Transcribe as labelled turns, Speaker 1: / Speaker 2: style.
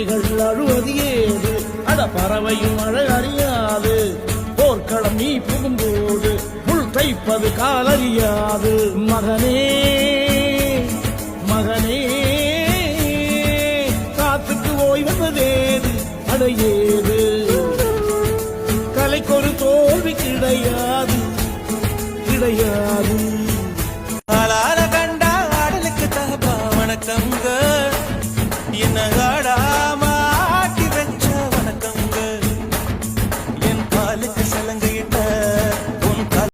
Speaker 1: கிளிகள் அழுவது ஏது அட பறவையும் அழகறியாது போர்க்களம் நீ புகும்போது புல் தைப்பது காலறியாது மகனே மகனே காத்துக்கு ஓய்வதேது அடையேது கலைக்கொரு தோல்வி கிடையாது கிடையாது